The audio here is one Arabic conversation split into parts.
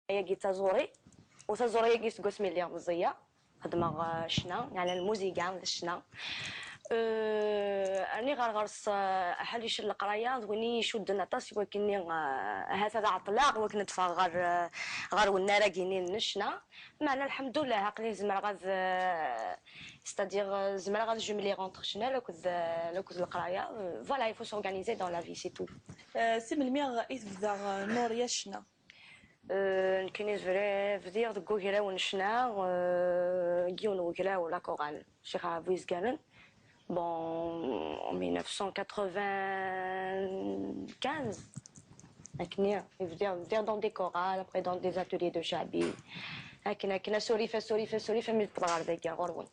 يجي تزوري وتزوري يجي تقسمي اللي مزية خدمة شنا يعني الموسيقى الشنا أني غرس حاليش القراية وني شد نطاس ولكني هذا عطلاق ولكن نتفا غار والنارا كينين نشنا معنا الحمد لله عقلي زمر غاز ستادير زمر غاز جملي غونتر شنا لو كنت القراية فوالا il faut s'organiser dans la vie c'est tout. سي من الميغ إذا نوريا شنا نكنيز فدير دكو كرا ونشنا جيون وكرا ولا كورال شيخ عبويز كانن bon en 1995 هكني فدير dans des chorales après dans des ateliers de شعبي هكنا سوريفه من الطغار ذاك غرون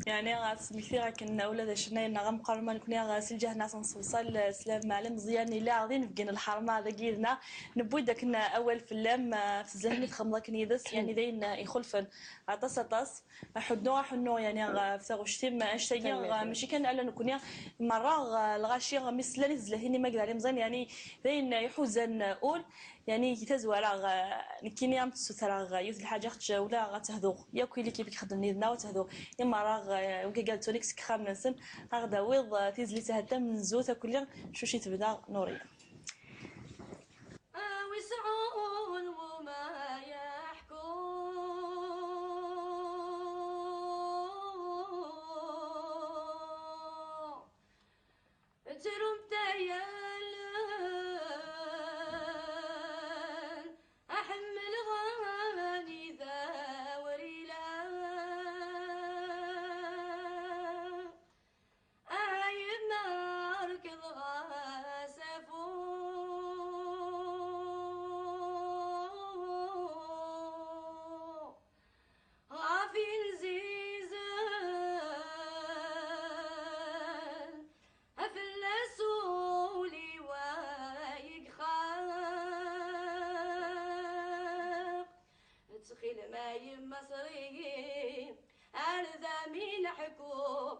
يعني غاس مثيرا كنا أولاد شناي نغم قرما نكون غاس الجه ناس نصوصل سلام معلم مزيان لا غادي بقينا الحرمه هذا كيرنا نبوي داك اول في اللام في الزهني تخمض كنيدس يعني ذين يخلفن عطاس حنو يعني غا شتيم اشتاقي ماشي كان على نكون مره الغاشي مثلني زلهيني ما قال عليه مزيان يعني ذين يحوزن اول يعني تزوال نكيني ام تسوترا يوث الحاجه ولا غتهدو ياكل لي كيف يخدم لنا وتهدو اما راه وكي قالت لك سكخام نسن غدا ويض تيزلي تهدى من زوته كل شوشي تبدا نوريه ويسعون وما يحكون ترم تيالن أحمل غاني ذا وريلا أعيد ناركض غاسفو غافين زيزان أفلسولي ويقخاق تخيل ما يمصري أرذى من حكو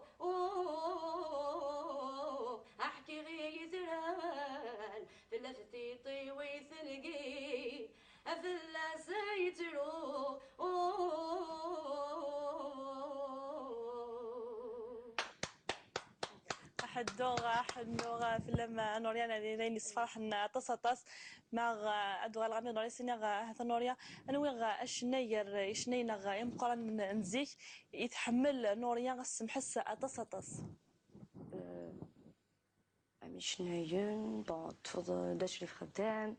أحكي غيثران فلا فتيطي ويثلقي أفلا سيترو أحد نوغا في لما نوريانا لين يصفرح إن تصطس مع أدوغ الغامي نوري سينا هذا نوريا أنا ويغ أشنير يشنينا غا يمقرن من نزيك يتحمل نوريا غسم حس تصطس مش نايم تفضل داش لي خدام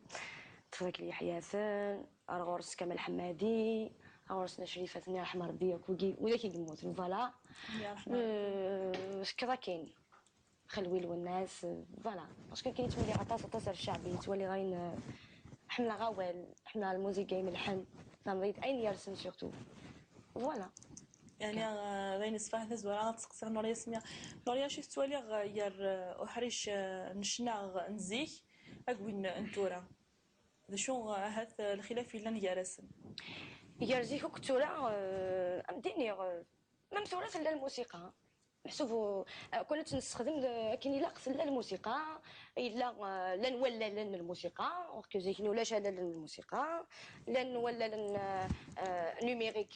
تفضل لي حياثان أرغورس كمال حمادي أرغورس شريفة ثانية رحمة ربي وذاك يموت فوالا كذا كاين خلوي والناس فوالا باسكو كي تولي عطاس الشعبي تولي غاين حمله غوال حمله الموسيقى ملحن فهمت اين يرسم سورتو فوالا يعني غين صفاه ثزوره تسقسي نوريا سميا نوريا شي تولي غير احريش نشنا نزيك اكوين انتورا ذا شو هذا الخلاف اللي نجارسن يرزيك كتورا امديني ممثوله في الموسيقى محسوب كنت نستخدم كاين لا قصد الموسيقى الا لن ولا لن الموسيقى كزيك ولا شهاده للموسيقى لن ولا لن نيميريك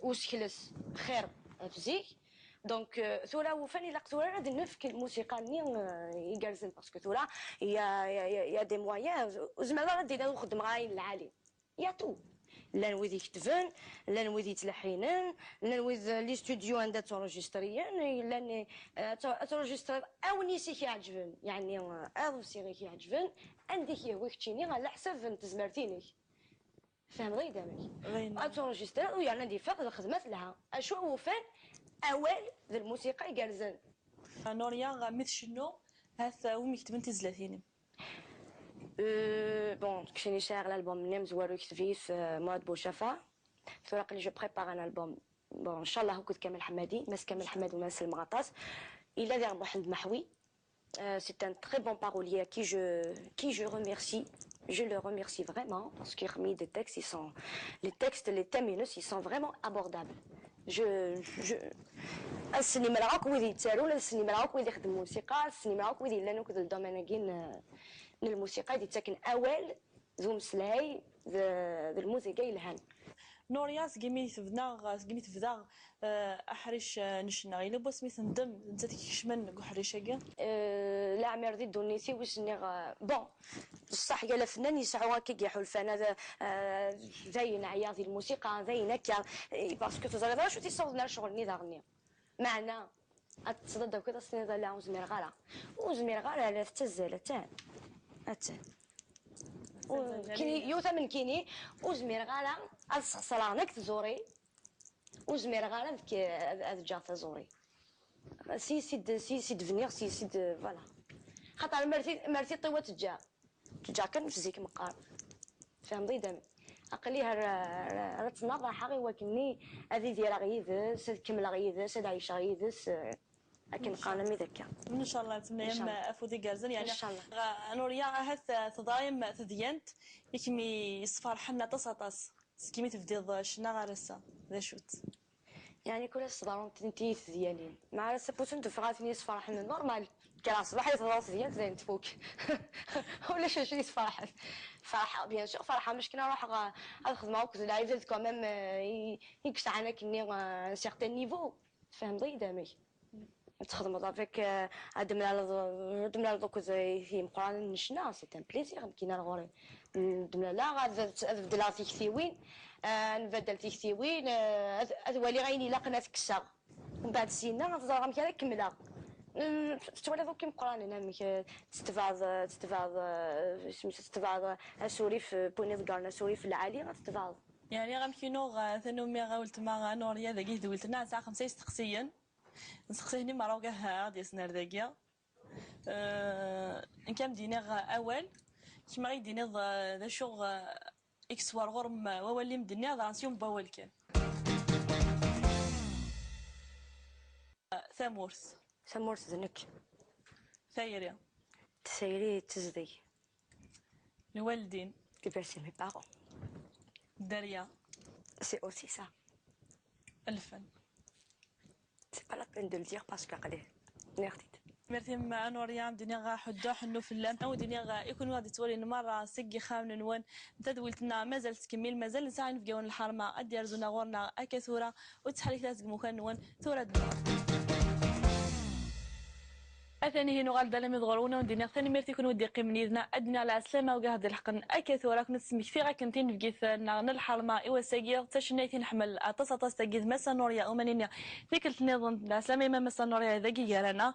وسكلس خير فيزيك دونك ثورة وفاني لا ثورة غادي نفك الموسيقى ني يجرزن باسكو ثورة يا دي مويان وزعما غادي نخدم غاين العالي يا تو لان ويد يكتبن لان ويد يتلحنن لان ويد لي ستوديو عندها تونجستريان لان تونجستر او نيسي كيعجبن يعني او سيري كيعجبن عندك هو كتشيني على حسب تزمرتينك فهم غير دامك تونجستر ويعني عندي فاق الخدمات لها اشو وفان اوال ذا الموسيقى يجرزن نوريا مثل شنو هذا ومي كتبن تزلاتيني بون كشيني شاغل البوم مني مزوار يكتفيس مواد بوشافا ثورق لي جو بريبار ان البوم بون ان شاء الله كنت كامل حمادي ماس كامل حماد وماس المغطاس الى دار محمد محوي c'est un très bon parolier à qui je remercie. Je le remercie vraiment parce qu'il a remis des textes, les textes, les thèmes, ils sont vraiment abordables. السينما العراق ويدي يتسالون السينما العراق ويدي يخدم موسيقى السينما العراق ويدي لانه كذا الدومين كاين للموسيقى دي تاكن اوال ذو مسلاي الموسيقى يلهان. نوريا سقيمي تبدا احرش نشنا غير بو سميت ندم انت تكشمن حريشاكي. لا عمر دي دونيسي واش نغ بون بصح قال الفنان يسعوا كي يحول الفن هذا زين عياطي الموسيقى زين هكا باسكو تزرد شو تيصوت شغل ني داغني معنا اتصدد كذا سنيد لا وزمير غالا وزمير غالا لا تزال تاع كيني يوثا من كيني وزمير غالا الصلانك تزوري وزمير غالا ذك جات زوري سي فنيغ سي فوالا خاطر مرتي طيوه تجا كان في زيك مقار فهم ضيدم اقليها راه تناض حقي وكني هذه ديال غيدس كمل غيدس هذا عايشه غيدس لكن قانمي ذكا ان شاء الله تنيم افودي كارزن يعني ان شاء الله نوريا هث تضايم تدينت يكمي يصفر حنا تصاطاس سكيمي تفديض شنا غارسه ذا شوت يعني كل الصدارون تنتيث ديالين مع راسا بوتون تفغاتني يصفر حنا نورمال كان صباح يتضاص ديال زين تفوك ولا شي يصفر فرحه بيان سور فرحه مش كنا نروح الخدمه وكذا عايزه كمان يكش عنا كني سيغتان نيفو فهم ضيدامي تخدم افيك دمنا دوك زي مقران نشنا سي ان بليزير كينا الغوري دمنا لا غادي تيكثيوين نبدل تيكثيوين ولي غيني لا قناه كسا ومن بعد سينا غتزرغم كذا كملا تولي دوك مقران انا تستفاد سوري في بوني دكارنا سوري في العالي غتستفاد يعني غنمكينو ثانو مي غاولت ما نوريا ذاكي دويلتنا ساعه 5 تقسيا نسقسيني مراوكه غادي سنار داكيا ان كان دينا اول كيما غيديني ذا شغ اكس وار غرم وولي مدني هذا نسيوم باول كان ثامورث ذنك ثايريا تسيري تزدي الوالدين كيفاش مي بارون داريا سي اوسي سا الفن سي با لا بين دو لدير باسكو قليل نيختيت مرتي مع نوريا دنيا غا حدا حنو في اللام او دنيا غا يكون غادي توري مره سقي خامن نوان تدولتنا مازال تكمل مازال نسعى نفقاون الحرمه ادير زونا غورنا اكثوره وتحريك تاز مكان نوان ثوره اثاني هنا غالدا لم يضغرونا ودينا ثاني مرتي كون ودي قيمني ذنا ادنا على السلامه وكا هاد الحقن اكثوره كنت سمي كثيره كنتين في كيثنا الحرمه ايوا ساقيه تشنيتي نحمل اتصاطاس تاكيد مسا نوريا اومانينيا فيك النظام على السلامه ما مسا نوريا ذاكي رانا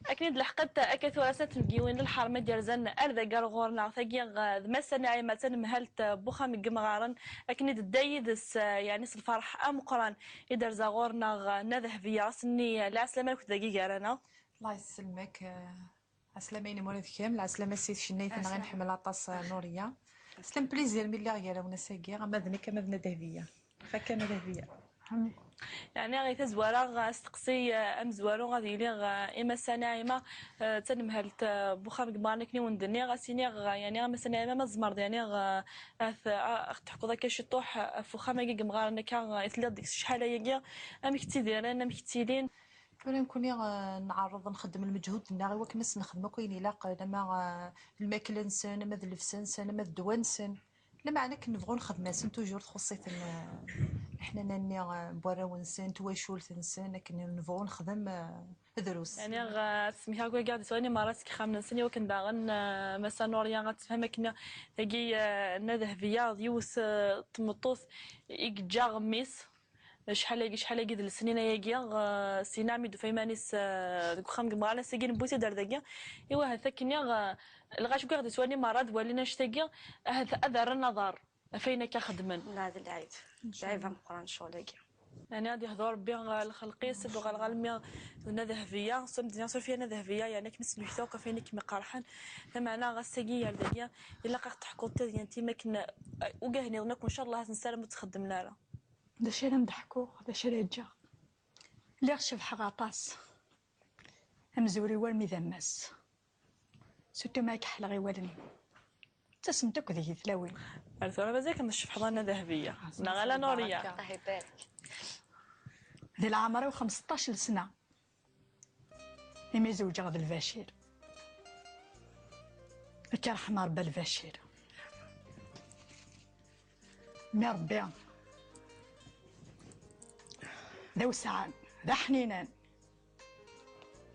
اكيد لحقت اكثوره ستنقيوين الحرمه ديال ارذا قال غورنا ثاقي مسا نعيمه تنمهلت بوخام قمغارن اكيد الدايدس يعني الفرح ام قران يدر زغورنا نذهب في راسني لا سلامه كنت ذاكي رانا الله يسلمك عسلامين مولد كامل عسلامة سيد شنيت انا غنحمل عطاس نوريا سلام بليزير ملي غير ونا ساقيه غمدني كما ذنا ذهبيه فكان ذهبيه يعني غير تزوارا استقسي ام زوارو غادي لي اما سنايمه تنمهلت بوخام كبارنكني وندني غاسيني يعني ما سنايمه ما زمرض يعني تحكو ذاك شي طوح فخامه كي مغارنا كا يتلي ديك شحال هي ام كتي دايرين ام كتيلين انا نكون نعرض نخدم المجهود ديالنا غير كنس نخدم كاين لا ما الماكله نسان ما اللبسه نسان ما الدواء نسان لا معنى كنبغوا نخدم سن توجور تخصيت حنا ناني بوراو نسان تواشول نسان لكن نبغوا نخدم دروس يعني سميها كوي قاعد سواني مرات خامن سني وكن باغن مسا نوريا غتفهم كنا تاقي ذهبيه ديوس طمطوس يجا غميس شحال قد السنين ياكيا سينامي دو فيمانيس خام كمغالا ساكين بوتي دار داكيا ايوا هذا كنيا الغاش كاع سواني مراد ولينا شتاكيا هذا اثر النظر فينا كخدمن هذا العيب العيب مقران شغل هكا يعني غادي يهضر بها الخلقي سبغ الغالميه ذهبيه صمت صوفيا ذهبيه يعني كنس محتوى فينك مقارحن فمعنا غاساكيا داكيا الا قاعد تحكو انت ما كنا وكاهني ظنك ان شاء الله نسالم تخدمنا راه دا شي نضحكو دا شي رجا اللي غشف حغاطاس امزوري ورمي ذماس سوتو ما كحل غي والني تسمتك ذي ثلاوين الثوره مازال كنشوف حضانه ذهبيه نغالا نوريا الله يبارك ذي العمر 15 سنه يميزوج غد البشير كرحمه ربي البشير مي ربي ذا وسعان ذا حنينان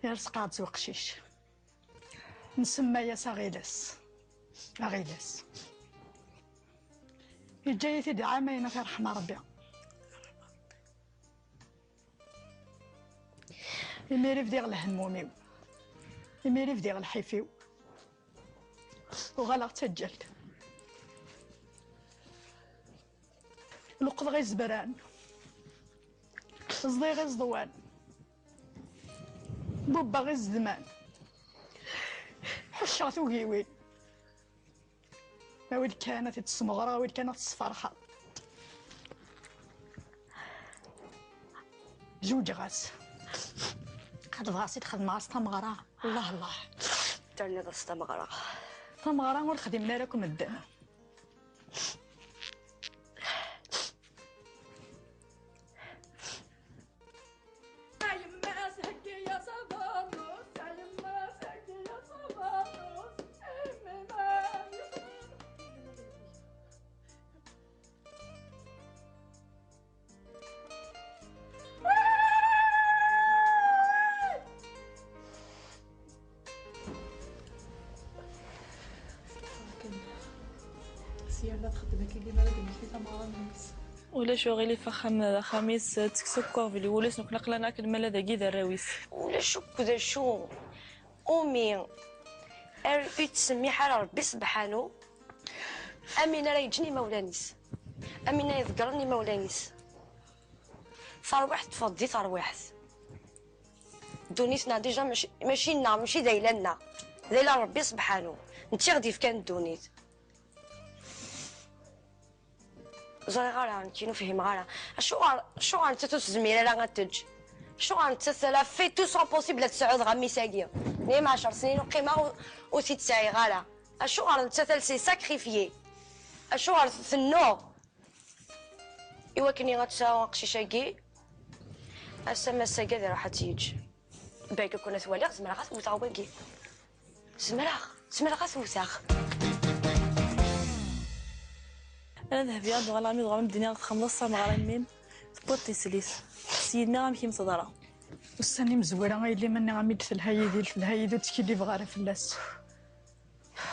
يرزق عاد وقشيش نسمى يا غيلاس غيلاس يجي تدي عامين في رحمة ربي يميري في ديغ الهموميو يميري في ديغ الحيفيو وغلق تسجلت لقض غي زبران صدي غي زضوان بوبا غي الزمان حشا ثوقيوين وين كانت الصمغرة وين كانت الصفرحة جوج غاس قد غاسي تخدم غاس تمغرة الله الله تاني غاس تمغرة تمغرة والخدمنا لكم الدم سيارة تخدم كي ديما لازم في تمارا الناس ولا شغلي فخم خميس تكسكو في الوليس نقلق لنا كلمة ذاكي ذا الراويس ولا شو كذا شو أمي تسمي حال ربي سبحانه أمينة راه يجني مولانيس أمينة يذكرني مولانيس صار واحد تفضي صار واحد دونيتنا ديجا ماشي لنا ماشي دايله لنا دايله ربي سبحانه انت غادي في كان دونيت زري غالا انت نفهم غالا شو انت تزميره لا غتج شو انت ثلا في تو سون بوسيبل تسعود غامي ساقيه نيم 10 سنين وقيمه وسي تسعي غالا شو انت ثل سي ساكريفيي شو ثنو ايوا كني غتساوى قشيشاكي السما الساقيه راح تيجي باقي كنا ثوالي زمرا غتوثا باقي زمرا غتوثا انا ذهبيا دغلا مي دغلا الدنيا غتخلص مغرا ميم بوطي سليس سيدنا غامشي مصدره وساني مزوره غيلي مني غاميد في الهايدي تكيلي بغاره فلاس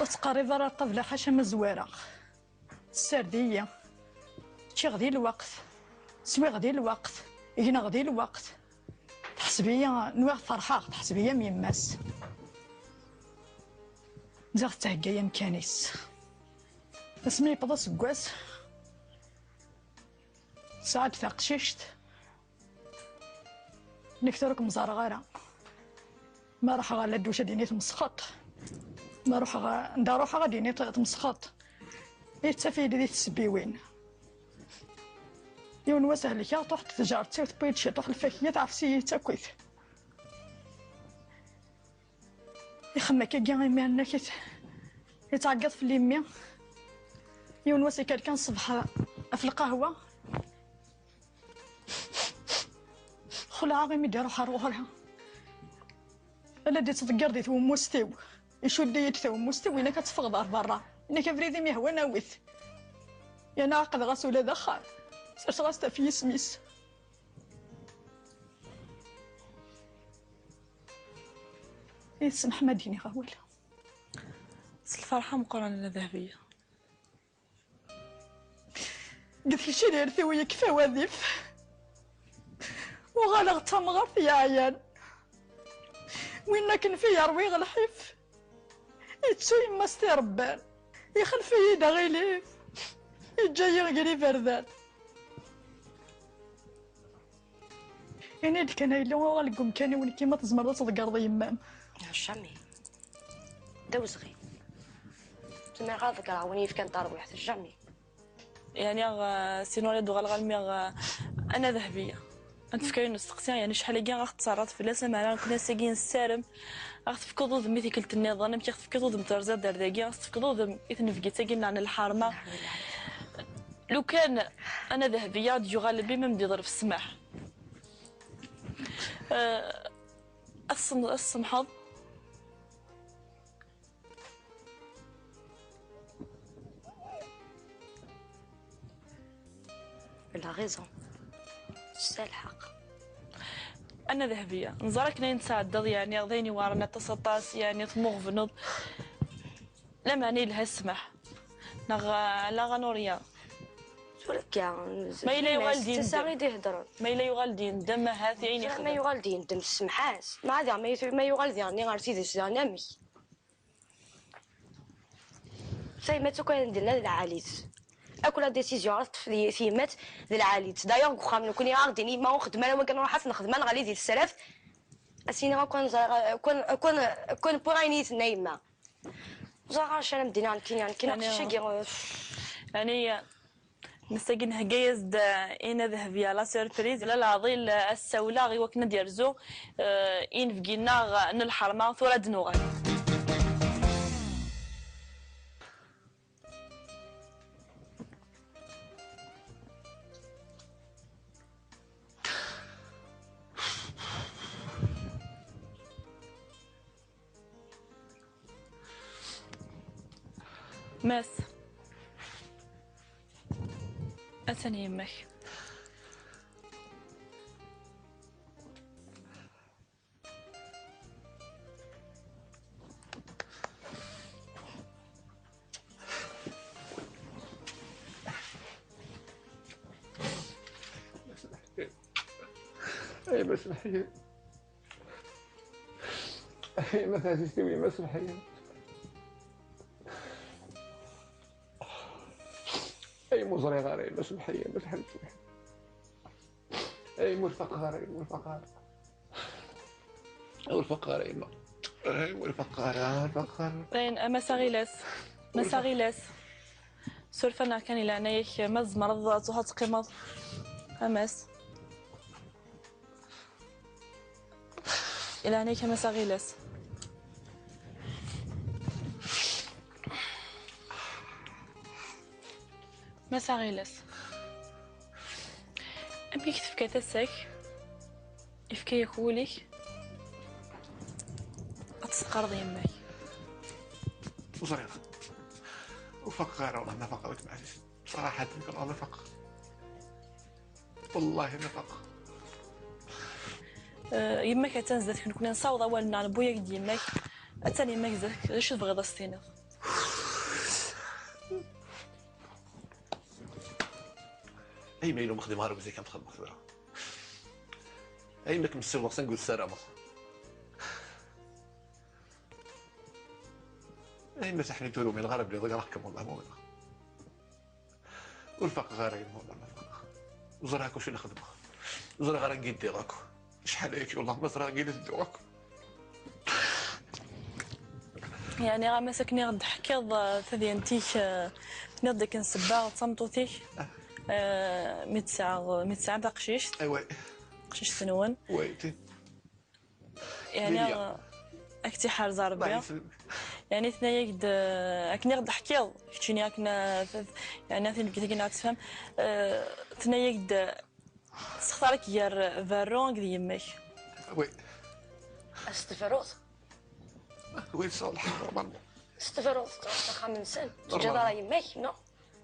وتقريبا راه الطفله حاشا مزواره السرديه شي غدي الوقت سوي غدي الوقت هنا غدي الوقت تحسبيا نوع فرحه تحسبيا ميماس زغ تهكايا مكانيس اسمي بدا سكواس ساعات تقششت نكثرك مزارغارة ما راح غا لدوشة ديني تمسخط ما روح غا ندا روح غا ديني تمسخط يتسافي دي تسبيوين يون وسهل كا طحت تجارتي وتبيض شي طح الفاكية تعفسي تاكويت يخمك كي غيمي عنا كي يتعقد في الليمية يون واسي كان الصبح في القهوة خلعها غير مدي روح روحها الا ديت تذكر ديت ومستو يشو ديت ثو مستو انا كتفغضر برا انا كفريدي مي هو ناويت يا ناقد غاس ولا دخل سرت غاستا في سميس يسمح مديني غاول الفرحه مقارنه ذهبيه قلت لي شي داير ثويه كفا وظيف وغالغ تمغر في عيان وين كان فيا رويغ الحيف يتسو يما ستي ربان يخلف يدا غيليف يجي يغلي فردان يعني ديك انا الا غالكم كاني وين كيما تزمر تذكر يمام جامي دوزغي زعما غاذكر وين كان طار واحد جامي يعني سينو دو غالغالمي انا ذهبيه نتفكرين نستقسي يعني شحال كاع غتصرات في لاسا معنا كنا ساكين السارم غتفكروا ذم مثيكلت النظام متي غتفكروا ذم ترزاد درداكي غتفكروا ذم اثنفكي ساكين عن الحرمه لو كان انا ذهبيه ديو غالبي ما مدي ظرف السماح السمحض لا غيزون تستاهل الحق. انا ذهبيه نزارك نين تعدض يعني غديني وارنا تصطاس يعني تموغ فنوض لا معني لها السمح لا غنوريا ولك كاع ما إلا يوالدين تساغي يهضرون ما إلا يوالدين دم هاتي عيني ما خدم يغالدين دم السمحاس ما عاد ما يغالدين ني غارتي دي نامي ساي ما تكون ندير العاليت اكل ديسيزيون عرفت في مات ديال العاليت دايوغ واخا من كوني غاديني ما نخدم انا ما كنروح نخدم انا غادي ديال السلف اسينا كون بوغينيت نايمه زعاش انا مدينا كاين شي يعني نستقين هجايز دا إنا ذهبية لا سيربريز لا العظيل السولة غي وكنا ديرزو إن فقينا نلحرمة ثورة دنوغا ماس أتني يمك أي مسرحية أي متى تستوي مسرحية أي مزرعة غير مسرحية مسرحية أي مرفقة أي مرفقة والفقارة إما أي والفقارة الفقارة لين مساغيلاس سولفنا كان إلى عنايك مز مرض تحط قيمة أمس إلى عنايك مساغيلاس مساغيلاس أمي كتف كتسك إفكي يخولك أتسقرض يماك وصريخ وفقارة والله نفقة وتمعجز صراحة يمكن نفقة والله نفقة يماك أتنزلت كنا نصاوض أول نعم بويا قد يماك أتاني يماك زاك شو تبغي ضستيني أي ميلو مخدم هارب زي كان تخدم خبرة أي ماك مسوق سنقول سلامة أي مسحني تورو من الغرب اللي ضيق رحكم والله مو منه والفق غارين والله ما فق وزرعكو شو نخدمه زرع غارين جدي راكو شحال هيك والله ما زرع جدي تدوكو يعني غا مسكني غد حكيض ثدي انتيك نضك نسباغ تصمتوتيك 100 ساعة تقشيش أيوة قشيش سنون ويتي يعني اكتي حار زاربيا يعني ثنايا قد اكني غد حكيض كتشيني اكنا يعني ثاني كي كنا تفهم ثنايا قد تختارك يار فارون قد يمك وي استفروت وي صالح نورمالمون استفروت تاخا من سن تجي دار يماك نو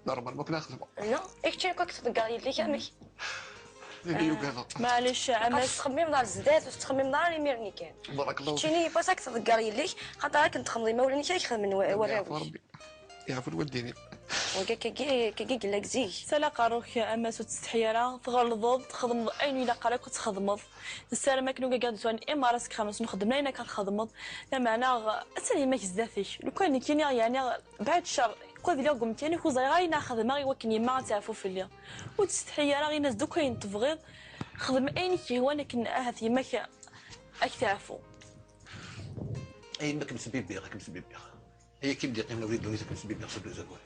نورمالمون كنا نخدمو نو اكتشي كوك تفكر يلي كامل اللي يوكاظا معليش عمس تخمم دار الزداد وتخمم دار اللي ميرني كان بارك الله فيك تشيني باساك تفكر يلي خاطر كنت تخمضي ما ولاني كي خدم يعفو وراوي ربي يعفو الوالدين كي قال زيك سلا قاروك امس وتستحيرا تغلظض تخدم اين الا قالك وتخدمض السلام ما كانوا قاعد تواني اما راسك خمس نخدم لينا كنخدمض لا معنى اسالي ما كزافيك لو كان كاين يعني بعد الشر قد لي قمت يعني كو زاي ناخذ ما يوكني ما تعرفوا في الليل وتستحيرا غير ناس دوك كاين تبغيض خدم اين كي هو انا كن هذه ما اكتعفوا اي ما كمسبي بيها كمسبي بيها هي كيف بدي قيمنا وليد لونيس كمسبي بيها صبر زغوي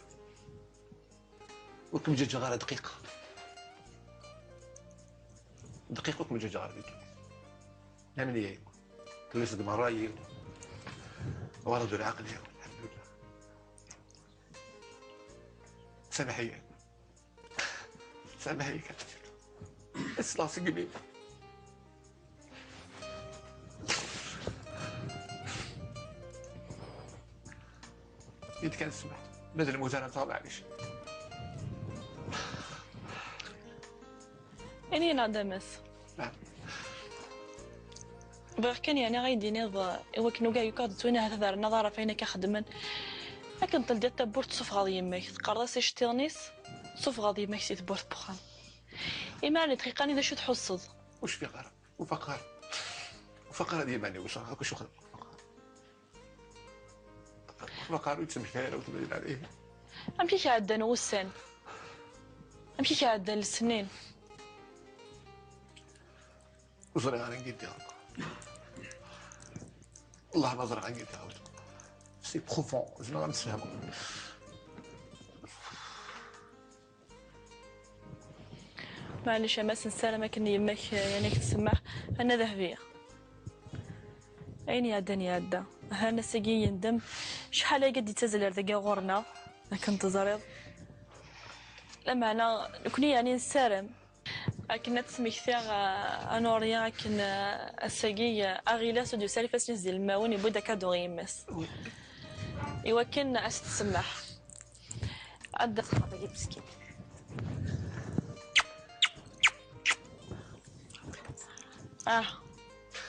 وكم جا غير دقيقة وكم جا غير دقيقة نعمل ايه تلوث دمراي ورد العقل الحمد لله سامحية كانت اسلاس قبيل يد كان سمح بدل الموزانة طالع معليش يعني نادا مس نعم. بغير كان يعني غايدي نض إوا كنو كاع يكاد توينا هذا النظارة فينا كخدمن لكن طل ديال تبورت صوف غادي يماك تقرا سي شتيغنيس صوف غادي يماك سي تبورت بوخام إما راني دقيقة شو تحصد وش في قرار وفقار هذه معني وش هاكو شو خدم فقار يتسمح فيها وتبين عليه أمشي كعدا نوسان أمشي كعدا للسنين وزري غادي نقيد ديالك الله ما زرع نقيد ديالك سي بروفون شنو غنتفهمو معليش ما سنسالة ما كني يماك يعني كتسمح أنا ذهبية أين يعداني عدا هانا ساقي يندم شحال قد يتزل ذاك غورنا كنت زريض لما أنا كوني يعني نسالم كنا تسمي كثير أنوريا كن الساقي أغيلاس وديو سالي فاس نزل الماون يبودا كادو يمس إوا كن أس تسمح عدا خاطري مسكين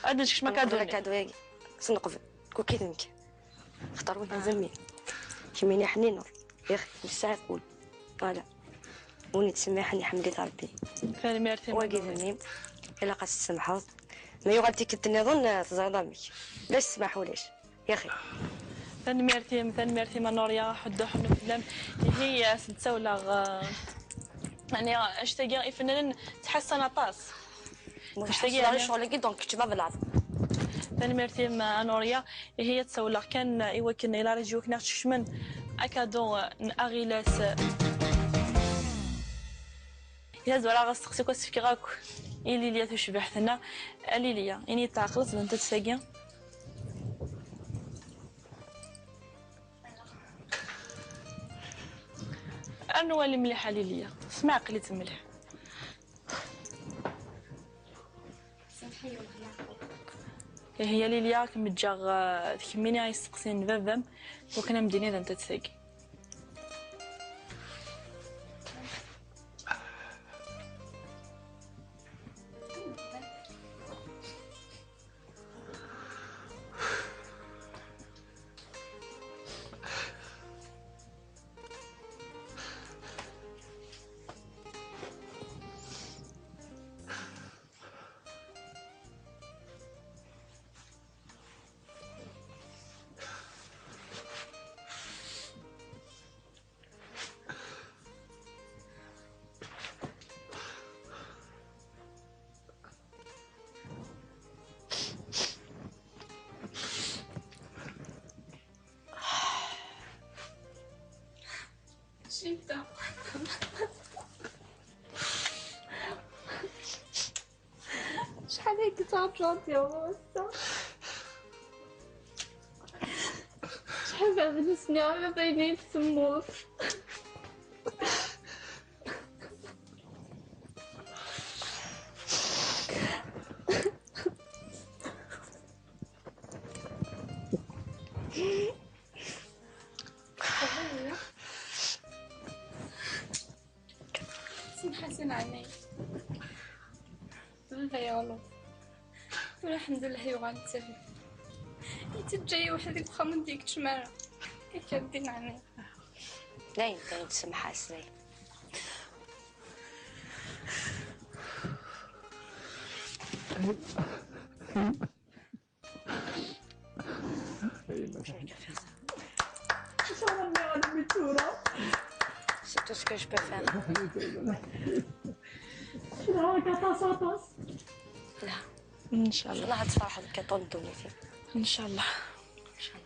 عدا شكش ما كادوني كادو سنقف كوكيتنك اختار وين زمي كيميني حنين يا اخي مش ساعه تقول فوالا وني تسمي حني حمديت ربي ثاني ميرتي واقي ذنيم الا قاس تسمحوا ما يغلطي كنت نظن تزعضمك لا تسمحوليش يا اخي ثاني ميرتي ما نوريا حدا حنا فيلم هي ستسولا يعني اشتاقي فنان تحسن عطاس تشتاقي على شغل كي دونك كتبه بالعظم ثاني ميرتي ما نوريا هي تسولا كان ايوا كنا الى رجيو كنا تشمن اكادو اغيلاس يهز ولا غسقسي كوس في غاكو إلي ليا تشبحتنا إلي ليا يعني تعقلت بنت تساقي أنا اللي مليحة ليا سمع قليت مليح هي ليليا كمتجا تكميني غيسقسين بابام وكنا مديني ذا انت تساقي شحال هيك تعطلاتي وسط شحال بعد نسني على بيني السموس حسن عيني لا يا الله الحمد لله يغنتفي يتجي وحدك وخمن ديك تشمارة كيكدين عني لا يمكن تسمح ازاي C'est tout ce que je peux faire. لا إن شاء الله الله تفرح لك طندوني فيه إن شاء الله ان شاء الله.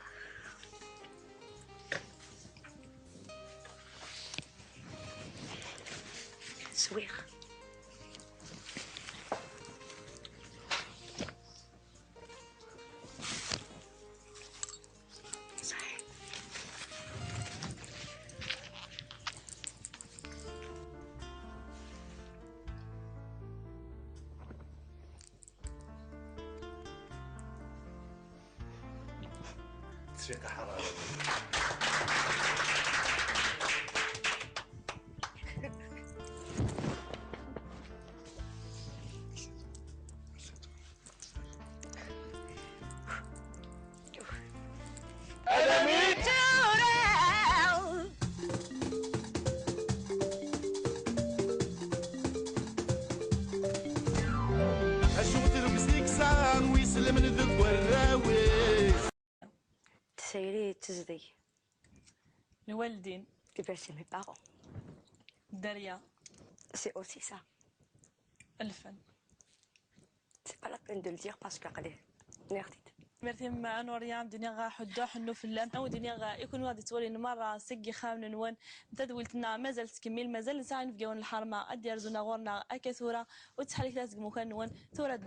سويخ صحيح. تسويق حرارة سلم ذك والراوي تسيري تزدي الوالدين كيفاش مي بارون الدريه سي اوسي سا الفن. سي با لا بين دو لدير باسكو قليل نيختيت مرتي مع نوريا دنيا غا حدا حنو في اللام او دنيا غا يكون غادي توري مره سقي خامن نوان تدولتنا مازال تكمل مازال نسعى نفقاون الحرمه ادير زونا غورنا اكثوره وتحلي ثلاث مكان نوان ثوره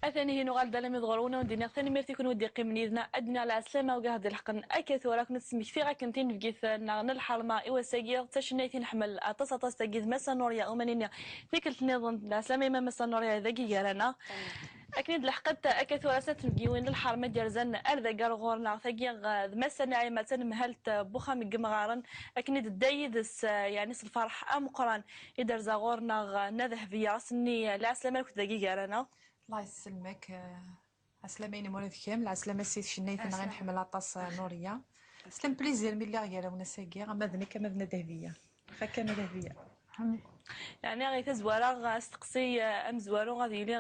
اثاني هنا غالدا لم يضغرونا ودينا ثاني مرتي كون ودي قيمني ذنا ادنا على السلامه وكا هاد الحقن اكثوره كنت سمي كثيره كنتين فقيت نغن الحرمه ايوا ساقيه تشنيتي نحمل اتصاص تاقيت مسا نوريا ومانينا فيك النظام على السلامه ما مسا نوريا ذاكي رانا اكيد لحقت اكثر تنقيوين الحرمه ديال زن ارذا قال غورنا ثقي مسا نعيمه تنمهلت بوخام قمغارن اكيد الدايدس يعني الفرح ام قران يدر زغورنا نذه في راسني لا سلامه كنت دقيقه رانا الله يسلمك. عسلامين مولد كامل عسلامة سيد شنيت انا غنحمل عطاس نوريا سلام بليزير ملي غير ونا ساقيه غمدني كما ذنا ذهبيه فكان ذهبيه يعني غير تزوارا استقصي ام زوارو غادي لي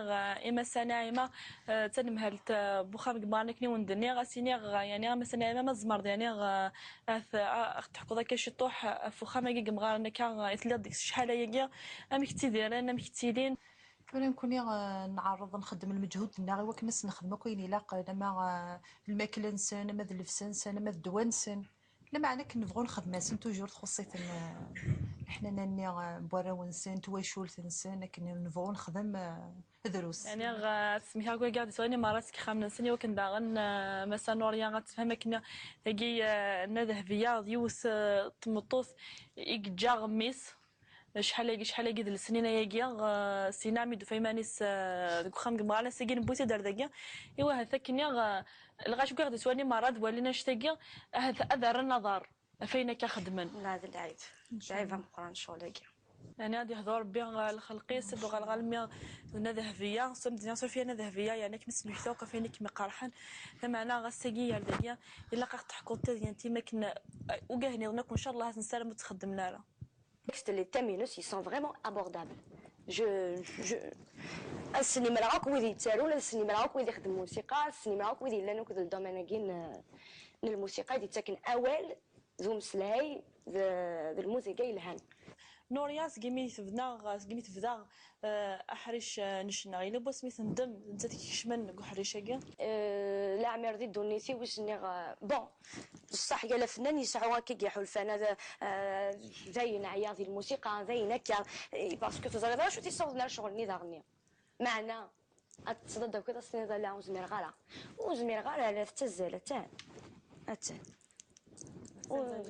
اما سنايمه تنمهلت بوخام قبارنكني وندني غاسيني يعني ما سنايمه ما زمرد يعني تحكو ذاك شي طوح فخامه كي مغارنا كان يتلي ديك شحال هي ام كنتي دايرين ام كنتيلين انا نكون نعرض نخدم المجهود ديالنا غير كنس نخدم كاين لاق لما الماكله نسان ما اللبسان نسان ما الدوانسن لا معنى كنبغوا نخدم سن توجور تخصيت احنا ناني بورا ونسان تواشول تنسان لكن نبغوا نخدم دروس يعني سميها كوي قاعد سواني مرات كي خامن سني وكن داغن مسا نوريا غتفهم كنا تاقي ذهبيه ديوس طمطوس يجا غميس شحال قيد السنين ياكيا سينامي دو فيمانيس خام قمغالا ساكين بوتي دار داكيا ايوا هذا كنيا الغاش كاع سواني مراد ولينا شتاكيا هذا اثر النظر فينا كخدمن لا هذا العيب العيب مقران شغل هكا يعني غادي يهضر بها الخلقي سد غالغالمي ذهبيه صم ديال صوفيا ذهبيه يعني كمس مكتوقه فين كي قرحان فمعنا غاسكي يا داكيا الا قاعد ديال انت ما كنا وكاهني ان شاء الله نسالم تخدمنا راه Les terminus, ils sont vraiment abordables. السينما راك ويدي يتسالون السينما راك ويدي يخدم موسيقى السينما راك ويدي لانه كذا الدومين كاين الموسيقى دي تاكن اول ذو مسلاي ذو الموسيقى يلهان نوريا سكيمي تفدا احرش نشنا غير بو سميت ندم انت تكشمن حريشه كاع لا عمر دي دونيتي واش نغ بون بصح قال الفنان يسعوا هكا كيحوا الفنان زين عياضي الموسيقى زين هكا باسكو تزرد شو تيصوب شغل ني داغني معنا اتصدد كذا السنه لا وزمير غالا لا تتزال تاع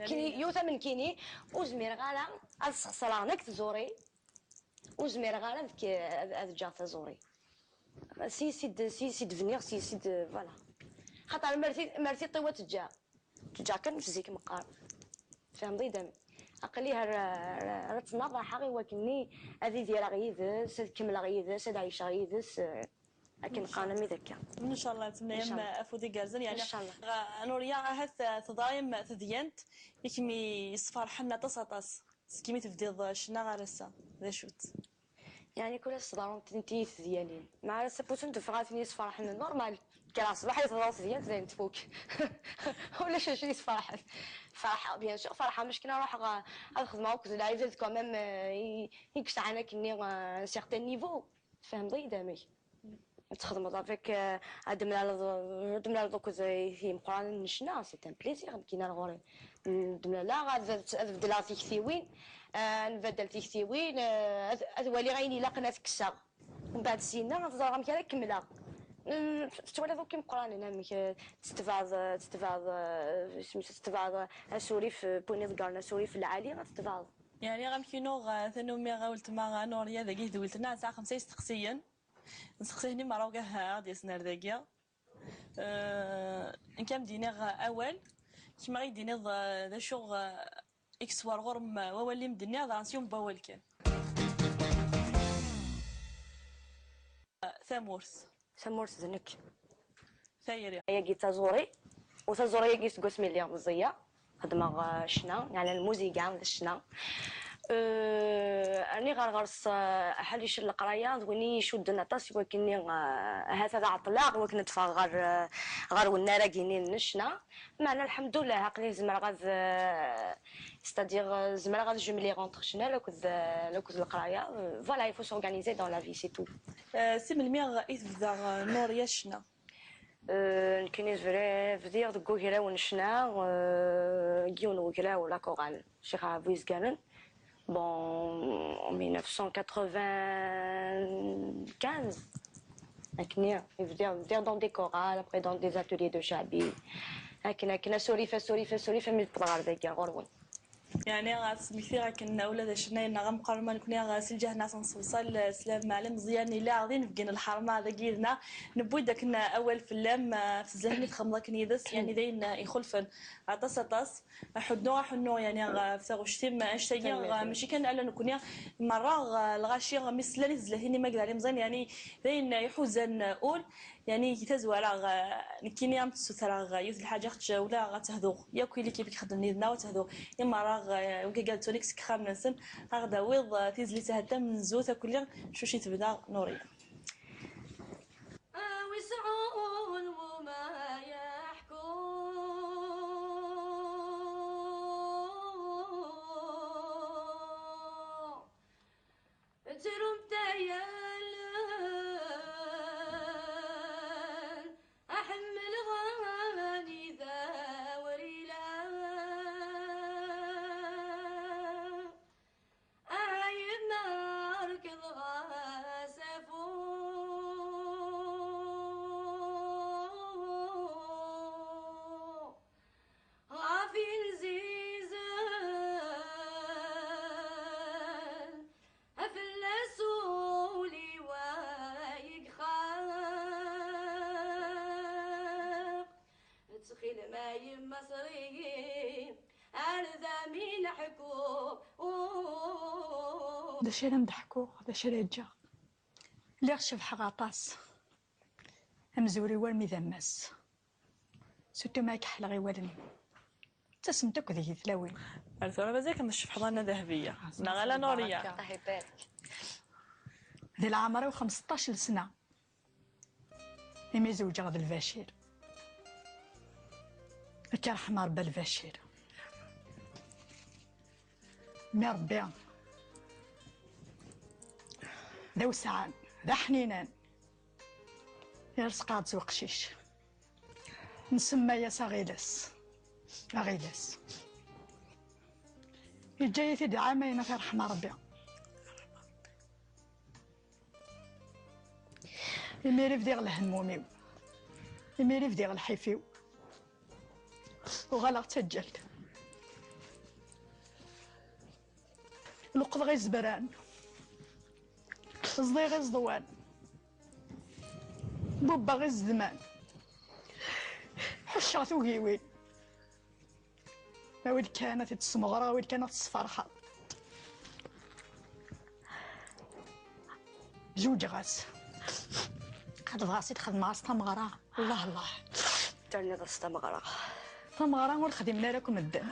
كيني يوثا من كيني وزمير غالا الصلانك تزوري وزمير غالا ذك جات زوري سي دفنيغ سي فوالا خاطر مرتي طيوه تجا كان في زيك مقار فهم ضيدم اقليها راه تناض حقي وكني هذه ديال غيدس كمل غيدس هذا عايشه غيدس لكن قانمي ذكا ان شاء الله تنايم افودي كارزن يعني ان شاء الله نوريا هث تضايم تدينت يكمي يصفر حنا تصاطاس سكيمي تفديض شنا غارسا ذا شوت يعني كل الصدارون تنتيث ديالي مع راسا بوتون تفغاتني يصفر حنا نورمال كان صباح يتضاص ديال زين تفوك ولا شي يصفر فرحه بيان سور فرحه مش كنا نروح الخدمه وكذا لايف كوميم يكش عنا كني سيغتان نيفو فهم ضيدامي تخدم افيك دمنا دوك زي مقران نشنا سي ان بليزير كينا الغوري دمنا لا غادي فيك ثيوين نبدل فيك ثيوين ولي غيني لا قنات كسا ومن بعد سينا غتزرغم كذا كملا تولي دوك مقران انا تستفاد سوري في بونيت كارنا سوري في العالي غتستفاد يعني غنمكينو ثانو مي غاولت ما نوريا ذاكي دويلتنا ساعه 5 استقسيا نسقسيني مرة وكاها ديال سنار داكيا ان كان دينا اول كيما غيديني ذا شغل اكسوار غرم وولي مدني هذا نسيوم باول كان ثامورس زنك ثايري هي جيتا زوري وتزوري جيت قسمي اللي مزيه خدمه شنا يعني الموزيكا الشنا أني غرغرس حاليش القراية ويني يشد نطاس ولكني هذا عطلاق وكن نتفا غار والنارا كينين نشنا معنا الحمد لله عقلي زمر غاز ستادير زمر غاز جملي غونتر شنا لوكوز القراية فوالا يفو سورغانيزي دون لا في سي تو. سي من الميغ غايث بدا نوريا شنا نكني فدير دكو كراو نشنا كيون وكراو لا كورال شي خابويز كانن. Bon, en 1995, il veut dire dans des chorales, après dans des ateliers de chabi. كنا سوري من الطلال ذاك غروي. يعني غاس مثيرة كنا أولاد شناينا غمقارما نكون غاس الجهة نصوصل سلام معلم مزيان إلا عاضين بقينا الحرمة هذا قيلنا نبوي كنا أول في اللام في الزهني تخمض كنيدس يعني ذين يخلفن عطاس حنو يعني في غشتيم اشتاقي ماشي كان ألا نكون مرة الغاشي مثل نزلهني ما قال عليه مزيان يعني ذين يحوزن أول يعني تزوال نكيني عم تسوثر يوث الحاجة ولا غتهذو ياكل اللي كيف يخدم نيدنا وتهذو يما راه وكي قال تونيكس كخام نسن غدا ويض تيزلي تهدا من زوثه كل شوشي تبدا نوريا ويسعون وما يحكون ترم تيال أحمل غاني ذا وريلا أعيد نار كضغا سفو غافين زيزان أفلسولي ويقخاق تخيل ما يمصري أرذا من حكو هذا الشيء اللي نضحكو هذا الشيء اللي جا اللي غشف حغاطاس امزوري والمي ذماس سوتو ما يكحل غي والني تسمتك ذي ثلاوين الثورة مازال كنشوف حضانة ذهبية نغالا نوريا الله يبارك. ذي العمر 15 سنة إمي زوجة غد البشير كرحمة ربي البشير مي ربي ذا وسعان ذا حنينان يرزق تسوق قشيش نسمى يا صغيلس أغيلس يجي ثدي عامين في رحمة ربي يميري في ديغ الهموميو يميري في ديغ الحيفيو وغلق تسجلت لقض غي زبران صدي غي زضوان بوبا غي الزمان حشا ثوقيوين وين كانت السمغرة وين كانت الصفرحة جوج غاس خد غاسي تخدم غاس تمغرة الله ترني غاس تمغرة تمغرة ونخدم لكم الدم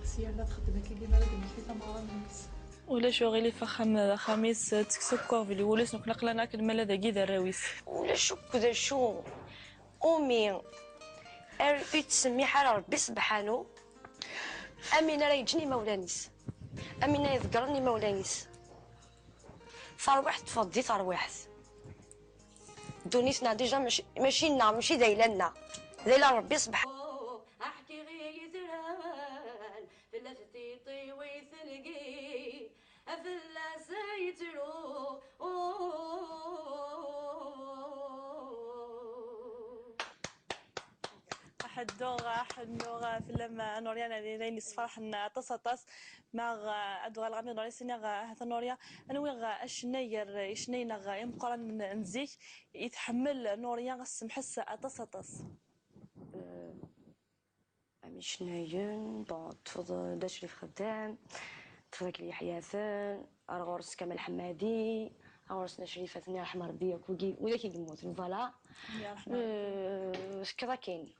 سيارة تخدم كي ديما لازم في تمارا نفس ولا شغلي فخم خميس تكسكو في الوليس نخلق لنا كلمة لا ذاكي ذا الراويس ولا شك ذا شو أمي أرفي تسمي حال ربي سبحانه أمينة راه يجني مولانيس أمينة يذكرني مولانيس صار واحد تفضي صار واحد دونيسنا ديجا ماشي لنا ماشي دايلنا دايلا ربي سبحانه أحكي غير ثران ثلاثتي طيوي ثلقي أفلا سيترو حدوغ فيلم نوريانا لين صفرح تصطس مع ادوغ الغامي نوري سينا هذا نوريا انوي الشنير شنينا مقارن نزيك يتحمل نوريا السمحس تصطس أمي شناين بون تفضل داش لي خدام تفضل لي حياثان أرغورس كمال حمادي أرغورس شريفة ثانية رحمة ربي وذاك يموت فوالا كذا كاين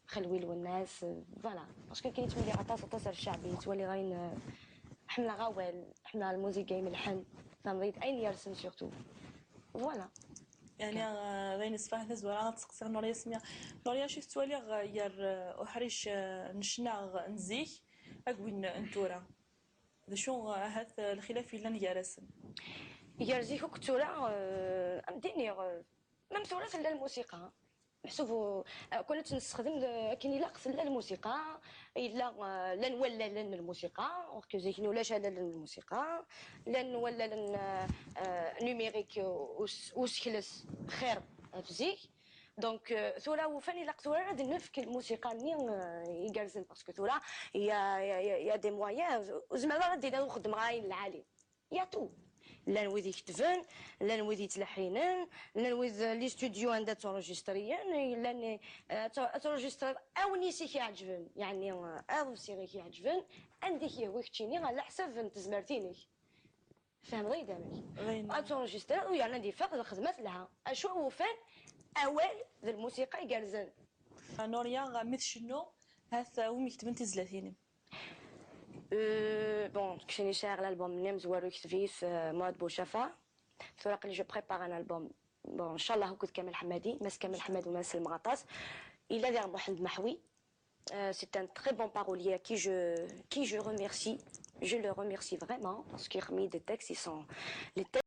خلوي والناس فوالا باسكو كاين تولي عطاس الشعبي تولي غاين حمله غوال حمله الموسيقى ملحن فهمت اين يرسم سورتو فوالا يعني غين صفاه زوره تسقسي نوريا سميا نوريا شي تولي غير احريش نشنا نزيك اكوين انتورا ذا شو هذا الخلاف اللي يرسم يرزيك كتورا امديني ميم ثورة لا الموسيقى محسوب كنت نستخدم كاين لا قص لا الموسيقى الا لا نولى لنا الموسيقى وكو زيكني ولا شاله الموسيقى لا نولى لنا نيميريك وسكلس خير فيزيك دونك ثورة وفاني لا ثورة غادي نفك الموسيقى ني يقرزن باسكو ثورة يا دي موايان وزعما غادي نخدم غاين العالي يا تو لا نويذ يكتفن لا نويذ يتلحينن لا نويذ لي ستوديو عندها تونجستريان لا تونجستر او نيسي كيعجبن يعني او سيغي كيعجبن عندك يا ويكتشيني على حساب نتزمرتيني فهم غير دامك تونجستر ويعني عندي فاق الخدمات لها اشو وفان اوال ذا الموسيقى يقرزن نوريا مثل شنو هذا ومي كتبن تزلاتيني bon كشني شاغل الالبوم نيم زوارو كتفيس مواد بوشافا ثورة قلي جو بريبار ان البوم بون ان شاء الله هكذا كامل حمادي ماس كامل حماد وماس المغطاس الى دير محمد محوي c'est un très bon parolier à qui je remercie je le remercie vraiment parce qu'il a remis des textes ils sont les textes